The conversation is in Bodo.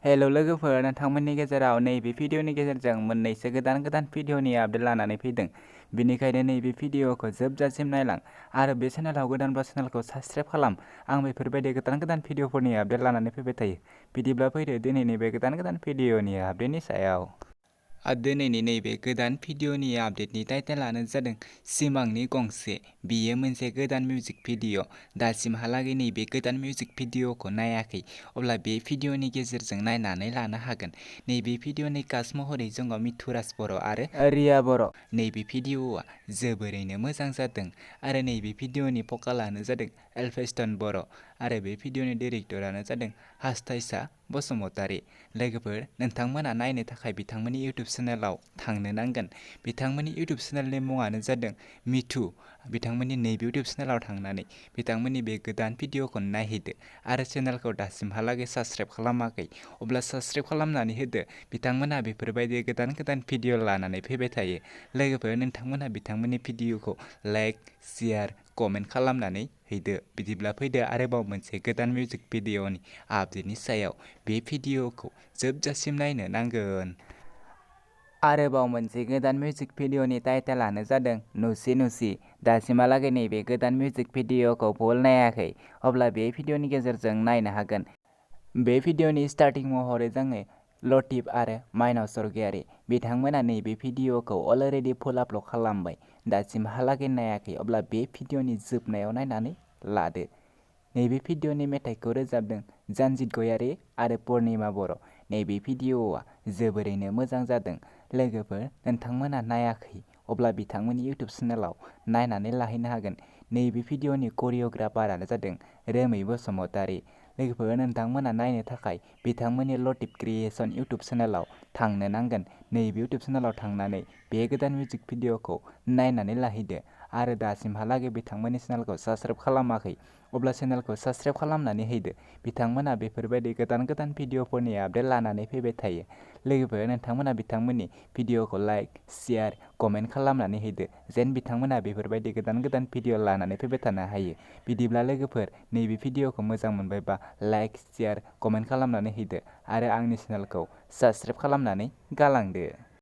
हेल' लोगोफोर, नोंथांमोननि गेजेराव नैबे भिडिअनि गेजेरजों मोननैसो गोदान भिडिअनि आपडेट लानानै फैदों। बिनिखायनो नैबे भिडिअखौ जोबजासिम नायलां आरो बे चेनेलाव गोदानब्ला चेनेलखौ साबस्क्राइब खालाम। आं बेफोरबायदि गोदान भिडिअफोरनि आपडेट लानानै फैबाय थायो। बिदिब्ला फैदो दिनैनि बे गोदान भिडिअनि आपडेटनि सायाव। दिनैनि नैबे गोदान भिडिअनि आपडेटनि टाइटेलानो जादों सिमांनि गंसे। बियो मोनसे गोदान मिउजिक भिडिअ'। दासिमहालागै नैबे गोदान मिउजिक भिडिअ'खौ नायाखै, अब्ला बे भिडिअ'नि गेजेरजों नायनानै लानो हागोन। नैबे भिडिअ'नि कास्ट महरै दङ मिथुराज बर' आरो रिया बर'। नैबे भिडिअ'आ जोबोरैनो मोजां जादों आरो नैबे भिडिअ'नि भकालानो जादों एलफेस्टन बर' आरो बे भिडिअ'नि डिरेक्टरानो जादों हास्थायसा बसुमतारी। लोगोफोर, नोंथांमोना नायनो थाखाय बिथांमोननि इउटुब चेनेलाव थांनो नांगोन। बिथांमोननि इउटुब चेनेलनि मुङानो जादों मिथु। बिथांमोननि नैबे इउटुब चेनेलाव थांनानै बिथांमोननि बे गोदान भिडिअ'खौ नायहैदो आरो चेनेलखौ दासिमहालागै साबस्क्राइब खालामाखै, अब्ला साबस्क्राइब खालामनानै होदो। बिथांमोनहा बेफोरबायदि गोदान भिडिअ' लानानै फैबाय थायो। लोगोफोर, नोंथांमोनहा बिथांमोननि भिडिअ'खौ लाइक, शेयार, कमेन्ट खालामनानै हैदो। बिदिब्ला फैदो आरोबाव मोनसे गोदान मिउजिक भिडिअ'नि आपडेटनि सायाव। बे भिडिअ'खौ जोबजासिम नायनो नांगोन। आरोबाव मोनसे गोदान मिउजिक भिडिअ'नि टाइटेलानो जादों नुसि नुसि। दासिमहालागै नैबे गोदान मिउजिक भिडिअ'खौ भुल नायाखै, अब्ला बे भिडिअ'नि गेजेरजों नायनो हागोन। बे भिडिअ'नि स्टार्टिं महरै जोङो लतिफ आरो माइनाव स्वर्गियारि। बिथांमोना नैबे भिडिअ'खौ अलरेडि फुल आपल'ड खालामबाय। दासिमहालागै नायाखै, अब्ला बे भिडिअ'नि जोबनायाव नायनानै लादो। नैबे भिडिअ'नि मेथाइखौ रोजाबदों जानजित गयारि आरो पुर्निमा बर'। नैबे भिडिअ'आ जोबोरैनो मोजां जादों। लोगोफोर, नोंथांमोना नायाखै, अब्ला बिथांमोननि इउटुब चेनेलाव नायनानै लाहैनो हागोन। नैबे भिडिअ'नि करिय'ग्राफारानो जादों रोमै बसुमतारी। लोगोफोर, नोंथांमोना नायनो थाखाय बिथांमोननि लतिफ क्रिएशन इउटुब चेनेलाव थांनो नांगोन। नैबे इउटुब चेनेलाव थांनानै बे गोदान मिउजिक भिडिअ'खौ नायनानै लाहैदो आरो दासिमहालागै बिथांमोननि चेनेलखौ साबस्क्राइब खालामाखै, अब्ला चेनेलखौ साबस्क्राइब खालामनानै हैदो। बिथांमोना बेफोरबायदि गोदान भिडिअ'फोरनि आपडेट लानानै फैबाय थायो। लोगोफोर, नोंथांमोना बिथांमोननि भिडिअ'खौ लाइक, शेयार, कमेन्ट खालामनानै हैदो, जेन बिथांमोना बेफोरबायदि गोदान भिडिअ' लानानै फैबाय थानो हायो। बिदिब्ला लोगोफोर, नैबे भिडिअ'खौ मोजां मोनबायबा लाइक, शेयार, कमेन्ट खालामनानै हैदो आरो आंनि चेनेलखौ साबस्क्राइब खालामनानै गालांदो।